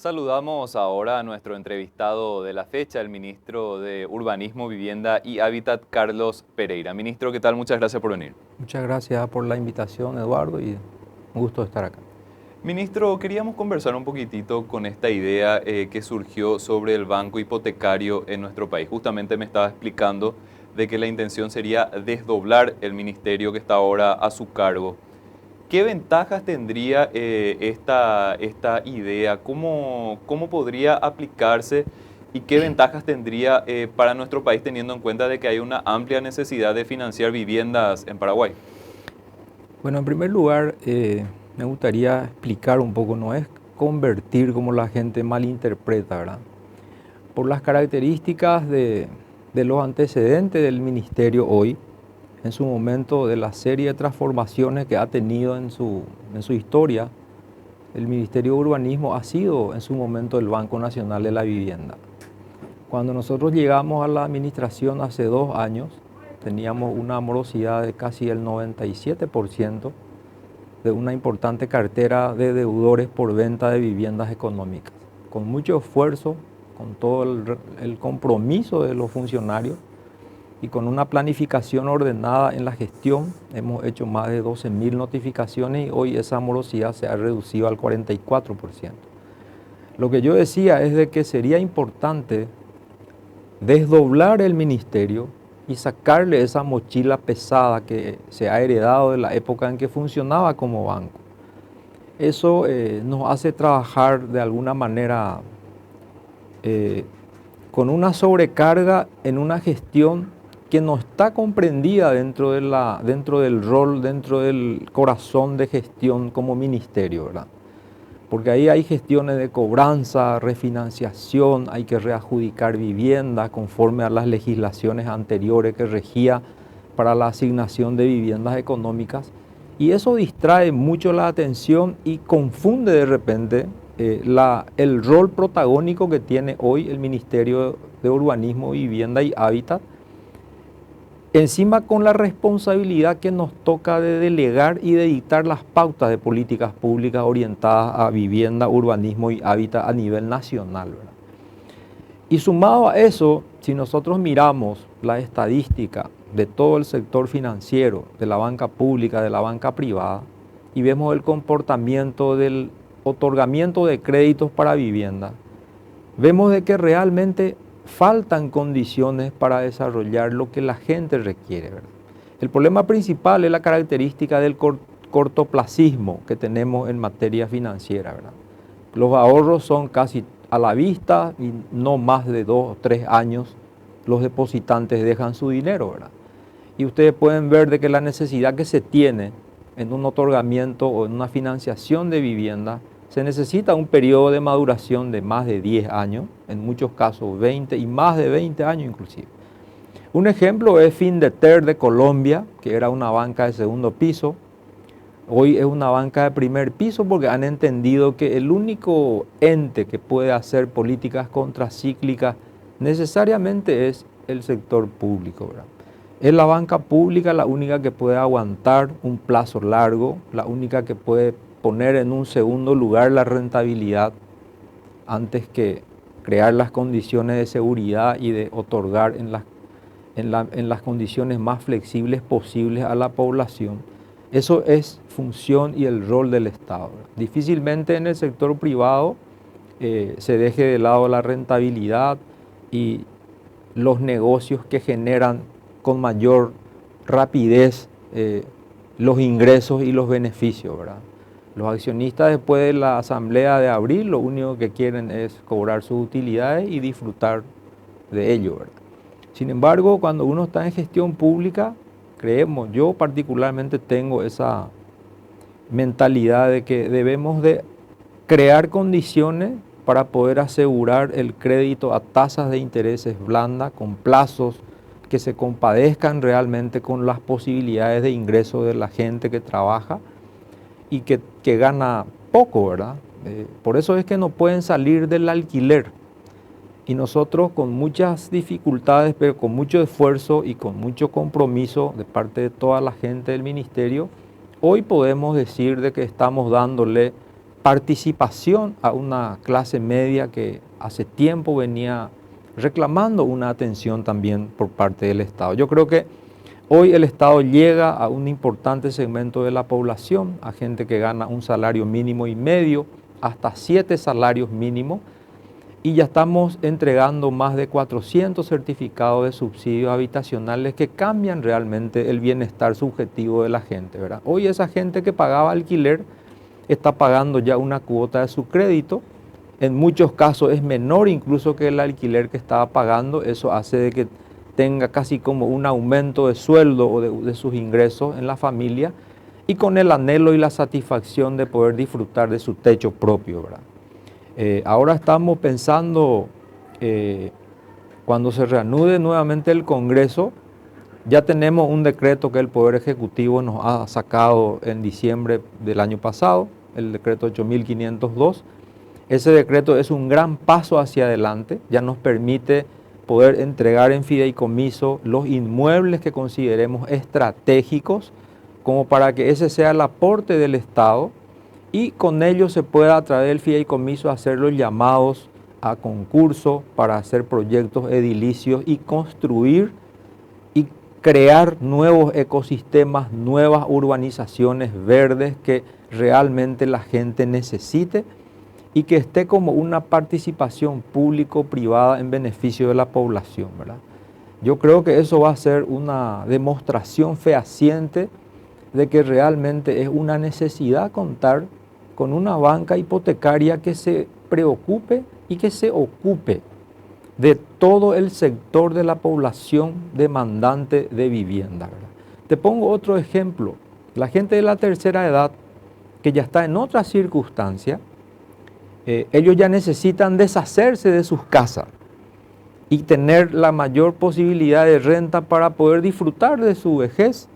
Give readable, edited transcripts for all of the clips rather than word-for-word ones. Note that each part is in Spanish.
Saludamos ahora a nuestro entrevistado de la fecha, el ministro de Urbanismo, Vivienda y Hábitat, Carlos Pereira. Ministro, ¿qué tal? Muchas gracias por venir. Muchas gracias por la invitación, Eduardo, y un gusto estar acá. Ministro, queríamos conversar un poquitito con esta idea que surgió sobre el banco hipotecario en nuestro país. Justamente me estaba explicando de que la intención sería desdoblar el ministerio que está ahora a su cargo. ¿Qué ventajas tendría esta idea? ¿Cómo podría aplicarse y qué ventajas tendría para nuestro país teniendo en cuenta de que hay una amplia necesidad de financiar viviendas en Paraguay? Bueno, en primer lugar, me gustaría explicar un poco, no es convertir como la gente malinterpreta, ¿verdad? Por las características de los antecedentes del ministerio hoy, en su momento de la serie de transformaciones que ha tenido en su historia, el Ministerio de Urbanismo ha sido en su momento el Banco Nacional de la Vivienda. Cuando nosotros llegamos a la administración hace 2 años, teníamos una morosidad de casi el 97% de una importante cartera de deudores por venta de viviendas económicas. Con mucho esfuerzo, con todo el compromiso de los funcionarios y con una planificación ordenada en la gestión, hemos hecho más de 12.000 notificaciones y hoy esa morosidad se ha reducido al 44%. Lo que yo decía es de que sería importante desdoblar el ministerio y sacarle esa mochila pesada que se ha heredado de la época en que funcionaba como banco. Eso nos hace trabajar de alguna manera con una sobrecarga en una gestión que no está comprendida dentro del rol, dentro del corazón de gestión como ministerio, ¿verdad? Porque ahí hay gestiones de cobranza, refinanciación, hay que readjudicar viviendas conforme a las legislaciones anteriores que regía para la asignación de viviendas económicas. Y eso distrae mucho la atención y confunde de repente el rol protagónico que tiene hoy el Ministerio de Urbanismo, Vivienda y Hábitat, encima con la responsabilidad que nos toca de delegar y de dictar las pautas de políticas públicas orientadas a vivienda, urbanismo y hábitat a nivel nacional, ¿verdad? Y sumado a eso, si nosotros miramos la estadística de todo el sector financiero, de la banca pública, de la banca privada, y vemos el comportamiento del otorgamiento de créditos para vivienda, vemos de que realmente faltan condiciones para desarrollar lo que la gente requiere, ¿verdad? El problema principal es la característica del cortoplacismo que tenemos en materia financiera, ¿verdad? Los ahorros son casi a la vista y no más de 2 o 3 años los depositantes dejan su dinero, ¿verdad? Y ustedes pueden ver de que la necesidad que se tiene en un otorgamiento o en una financiación de vivienda se necesita un periodo de maduración de más de 10 años, en muchos casos 20 y más de 20 años inclusive. Un ejemplo es Findeter de Colombia, que era una banca de segundo piso. Hoy es una banca de primer piso porque han entendido que el único ente que puede hacer políticas contracíclicas necesariamente es el sector público, ¿verdad? Es la banca pública la única que puede aguantar un plazo largo, la única que puede poner en un segundo lugar la rentabilidad antes que crear las condiciones de seguridad y de otorgar en las condiciones más flexibles posibles a la población. Eso es función y el rol del Estado. Difícilmente en el sector privado se deje de lado la rentabilidad y los negocios que generan con mayor rapidez los ingresos y los beneficios, ¿verdad? Los accionistas después de la asamblea de abril lo único que quieren es cobrar sus utilidades y disfrutar de ello, ¿verdad? Sin embargo, cuando uno está en gestión pública, creemos, yo particularmente tengo esa mentalidad de que debemos de crear condiciones para poder asegurar el crédito a tasas de intereses blandas, con plazos que se compadezcan realmente con las posibilidades de ingreso de la gente que trabaja y que gana poco, ¿verdad? Por eso es que no pueden salir del alquiler. Y nosotros con muchas dificultades, pero con mucho esfuerzo y con mucho compromiso de parte de toda la gente del ministerio, hoy podemos decir de que estamos dándole participación a una clase media que hace tiempo venía reclamando una atención también por parte del Estado. Yo creo que hoy el Estado llega a un importante segmento de la población, a gente que gana un salario mínimo y medio, hasta 7 salarios mínimos, y ya estamos entregando más de 400 certificados de subsidios habitacionales que cambian realmente el bienestar subjetivo de la gente, ¿verdad? Hoy esa gente que pagaba alquiler está pagando ya una cuota de su crédito, en muchos casos es menor incluso que el alquiler que estaba pagando. Eso hace de que tenga casi como un aumento de sueldo o de sus ingresos en la familia, y con el anhelo y la satisfacción de poder disfrutar de su techo propio, ¿verdad? Ahora estamos pensando, cuando se reanude nuevamente el Congreso, ya tenemos un decreto que el Poder Ejecutivo nos ha sacado en diciembre del año pasado, el decreto 8502. Ese decreto es un gran paso hacia adelante, ya nos permite poder entregar en fideicomiso los inmuebles que consideremos estratégicos, como para que ese sea el aporte del Estado, y con ello se pueda, a través del fideicomiso, hacer los llamados a concurso para hacer proyectos edilicios y construir y crear nuevos ecosistemas, nuevas urbanizaciones verdes que realmente la gente necesite, y que esté como una participación público-privada en beneficio de la población, ¿verdad? Yo creo que eso va a ser una demostración fehaciente de que realmente es una necesidad contar con una banca hipotecaria que se preocupe y que se ocupe de todo el sector de la población demandante de vivienda, ¿verdad? Te pongo otro ejemplo. La gente de la tercera edad, que ya está en otra circunstancia, ellos ya necesitan deshacerse de sus casas y tener la mayor posibilidad de renta para poder disfrutar de su vejez,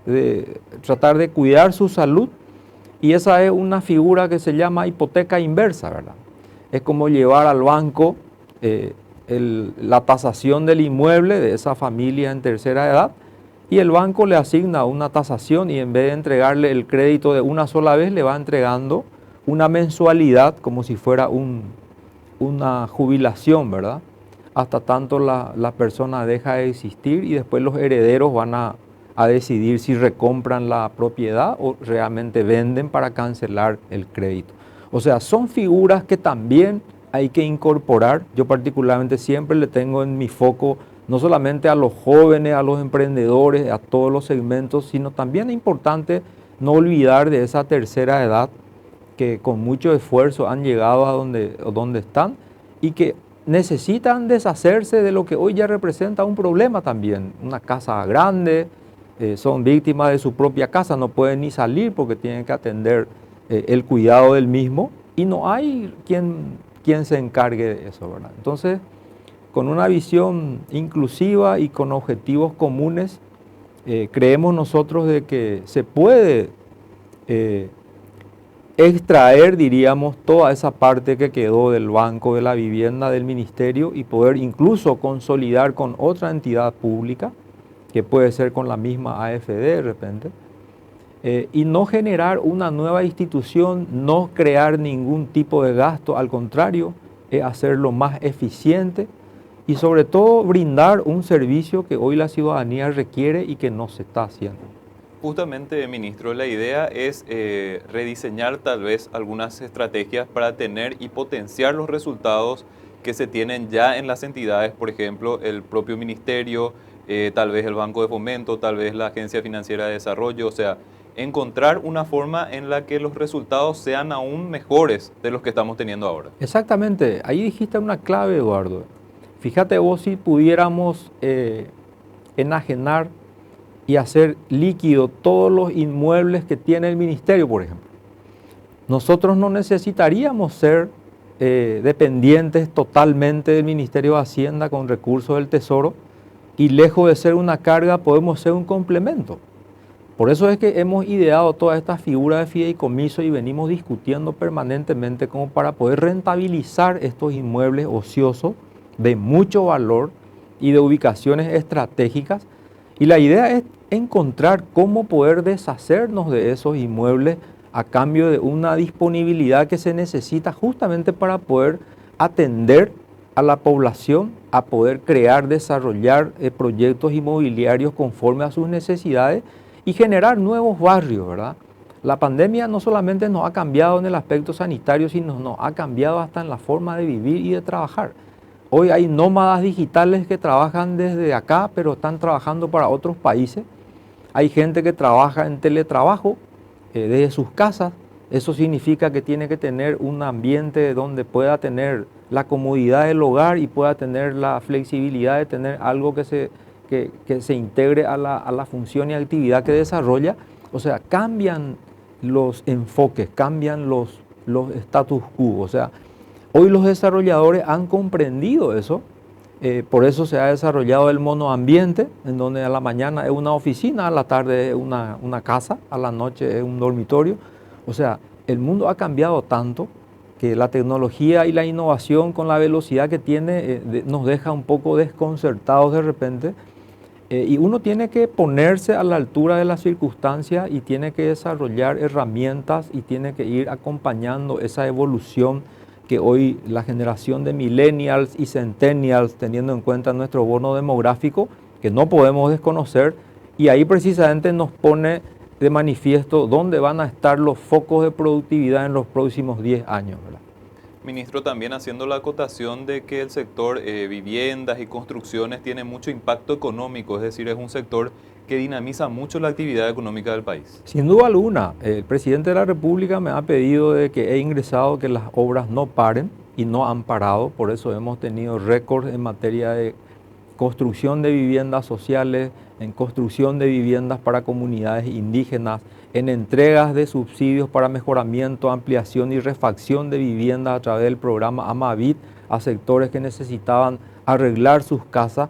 de tratar de cuidar su salud, y esa es una figura que se llama hipoteca inversa, ¿verdad? Es como llevar al banco la tasación del inmueble de esa familia en tercera edad, y el banco le asigna una tasación, y en vez de entregarle el crédito de una sola vez, le va entregando una mensualidad como si fuera una jubilación, ¿verdad? Hasta tanto la persona deja de existir, y después los herederos van a decidir si recompran la propiedad o realmente venden para cancelar el crédito. O sea, son figuras que también hay que incorporar. Yo particularmente siempre le tengo en mi foco no solamente a los jóvenes, a los emprendedores, a todos los segmentos, sino también es importante no olvidar de esa tercera edad que con mucho esfuerzo han llegado a donde están, y que necesitan deshacerse de lo que hoy ya representa un problema también. Una casa grande, son víctimas de su propia casa, no pueden ni salir porque tienen que atender el cuidado del mismo, y no hay quien se encargue de eso, ¿verdad? Entonces, con una visión inclusiva y con objetivos comunes, creemos nosotros de que se puede extraer, diríamos, toda esa parte que quedó del Banco de la Vivienda del Ministerio, y poder incluso consolidar con otra entidad pública, que puede ser con la misma AFD de repente, y no generar una nueva institución, no crear ningún tipo de gasto, al contrario, hacerlo más eficiente, y sobre todo brindar un servicio que hoy la ciudadanía requiere y que no se está haciendo. Justamente, ministro, la idea es rediseñar tal vez algunas estrategias para tener y potenciar los resultados que se tienen ya en las entidades, por ejemplo, el propio ministerio, tal vez el Banco de Fomento, tal vez la Agencia Financiera de Desarrollo, o sea, encontrar una forma en la que los resultados sean aún mejores de los que estamos teniendo ahora. Exactamente, ahí dijiste una clave, Eduardo. Fíjate vos, si pudiéramos enajenar y hacer líquido todos los inmuebles que tiene el ministerio, por ejemplo. Nosotros no necesitaríamos ser dependientes totalmente del Ministerio de Hacienda con recursos del Tesoro, y lejos de ser una carga podemos ser un complemento. Por eso es que hemos ideado toda esta figura de fideicomiso y venimos discutiendo permanentemente como para poder rentabilizar estos inmuebles ociosos de mucho valor y de ubicaciones estratégicas. Y la idea es encontrar cómo poder deshacernos de esos inmuebles a cambio de una disponibilidad que se necesita justamente para poder atender a la población, a poder crear, desarrollar proyectos inmobiliarios conforme a sus necesidades y generar nuevos barrios, ¿verdad? La pandemia no solamente nos ha cambiado en el aspecto sanitario, sino nos ha cambiado hasta en la forma de vivir y de trabajar. Hoy hay nómadas digitales que trabajan desde acá, pero están trabajando para otros países. Hay gente que trabaja en teletrabajo desde sus casas. Eso significa que tiene que tener un ambiente donde pueda tener la comodidad del hogar y pueda tener la flexibilidad de tener algo que se integre a la función y actividad que desarrolla. O sea, cambian los enfoques, cambian los status quo. O sea, hoy los desarrolladores han comprendido eso. Por eso se ha desarrollado el monoambiente, en donde a la mañana es una oficina, a la tarde es una casa, a la noche es un dormitorio. O sea, el mundo ha cambiado tanto que la tecnología y la innovación con la velocidad que tiene nos deja un poco desconcertados de repente. Y uno tiene que ponerse a la altura de las circunstancias y tiene que desarrollar herramientas y tiene que ir acompañando esa evolución que hoy la generación de millennials y centennials, teniendo en cuenta nuestro bono demográfico, que no podemos desconocer, y ahí precisamente nos pone de manifiesto dónde van a estar los focos de productividad en los próximos 10 años, ¿verdad? Ministro, también haciendo la acotación de que el sector viviendas y construcciones tiene mucho impacto económico, es decir, es un sector que dinamiza mucho la actividad económica del país. Sin duda alguna, el presidente de la República me ha pedido de que he ingresado que las obras no paren y no han parado, por eso hemos tenido récords en materia de construcción de viviendas sociales, en construcción de viviendas para comunidades indígenas, en entregas de subsidios para mejoramiento, ampliación y refacción de viviendas a través del programa Amavit a sectores que necesitaban arreglar sus casas.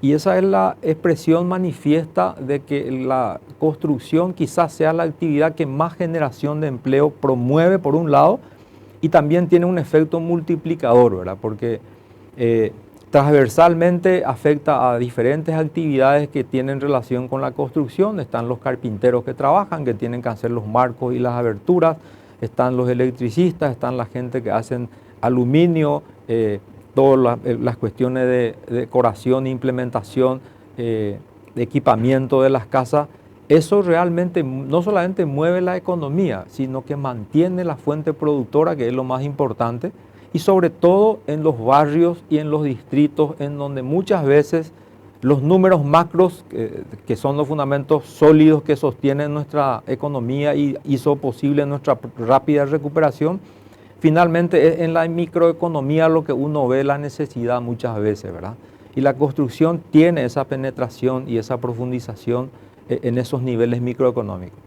Y esa es la expresión manifiesta de que la construcción quizás sea la actividad que más generación de empleo promueve por un lado y también tiene un efecto multiplicador, ¿verdad? Porque transversalmente afecta a diferentes actividades que tienen relación con la construcción. Están los carpinteros que trabajan, que tienen que hacer los marcos y las aberturas, están los electricistas, están la gente que hacen aluminio, todas las cuestiones de decoración, implementación, de equipamiento de las casas. Eso realmente no solamente mueve la economía, sino que mantiene la fuente productora, que es lo más importante, y sobre todo en los barrios y en los distritos en donde muchas veces los números macros, que son los fundamentos sólidos que sostienen nuestra economía y hizo posible nuestra rápida recuperación, finalmente es en la microeconomía lo que uno ve la necesidad muchas veces, ¿verdad? Y la construcción tiene esa penetración y esa profundización en esos niveles microeconómicos.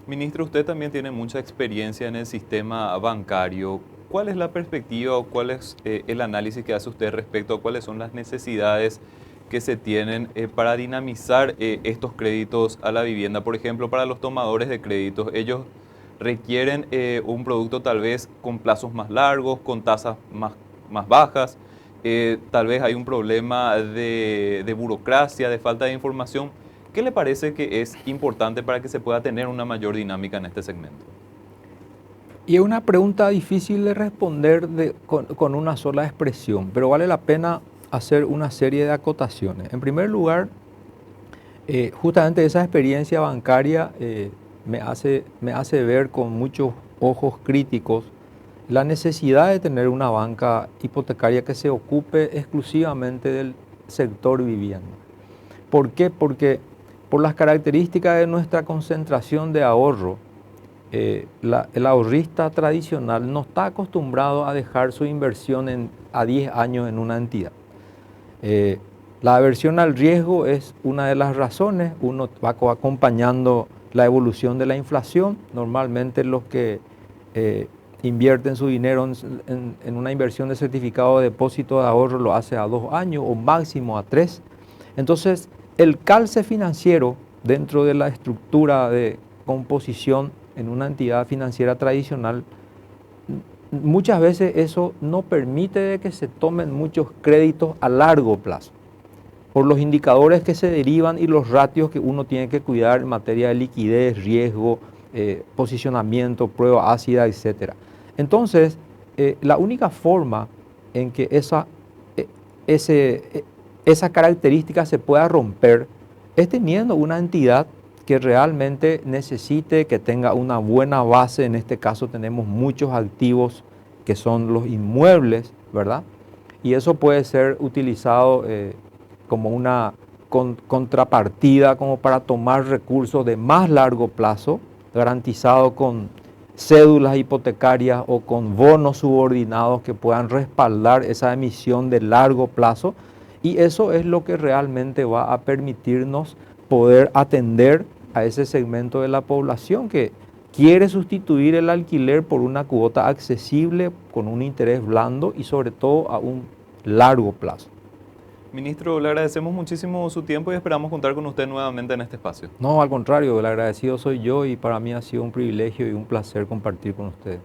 Ministro, usted también tiene mucha experiencia en el sistema bancario. ¿Cuál es la perspectiva o cuál es el análisis que hace usted respecto a cuáles son las necesidades que se tienen para dinamizar estos créditos a la vivienda? Por ejemplo, para los tomadores de créditos, ellos requieren un producto tal vez con plazos más largos, con tasas más bajas. Tal vez hay un problema de burocracia, de falta de información. ¿Qué le parece que es importante para que se pueda tener una mayor dinámica en este segmento? Y es una pregunta difícil de responder con una sola expresión, pero vale la pena hacer una serie de acotaciones. En primer lugar, justamente esa experiencia bancaria me hace ver con muchos ojos críticos la necesidad de tener una banca hipotecaria que se ocupe exclusivamente del sector vivienda. ¿Por qué? Porque por las características de nuestra concentración de ahorro, el ahorrista tradicional no está acostumbrado a dejar su inversión a 10 años en una entidad. La aversión al riesgo es una de las razones. Uno va acompañando la evolución de la inflación. Normalmente los que invierten su dinero en una inversión de certificado de depósito de ahorro lo hace a 2 años o máximo a 3. Entonces, el calce financiero dentro de la estructura de composición en una entidad financiera tradicional, muchas veces eso no permite que se tomen muchos créditos a largo plazo, por los indicadores que se derivan y los ratios que uno tiene que cuidar en materia de liquidez, riesgo, posicionamiento, prueba ácida, etc. Entonces, la única forma en que esa característica se pueda romper es teniendo una entidad que realmente necesite, que tenga una buena base. En este caso tenemos muchos activos que son los inmuebles, ¿verdad? Y eso puede ser utilizado como una contrapartida, como para tomar recursos de más largo plazo, garantizado con cédulas hipotecarias o con bonos subordinados que puedan respaldar esa emisión de largo plazo. Y eso es lo que realmente va a permitirnos poder atender a ese segmento de la población que quiere sustituir el alquiler por una cuota accesible, con un interés blando y sobre todo a un largo plazo. Ministro, le agradecemos muchísimo su tiempo y esperamos contar con usted nuevamente en este espacio. No, al contrario, el agradecido soy yo y para mí ha sido un privilegio y un placer compartir con ustedes.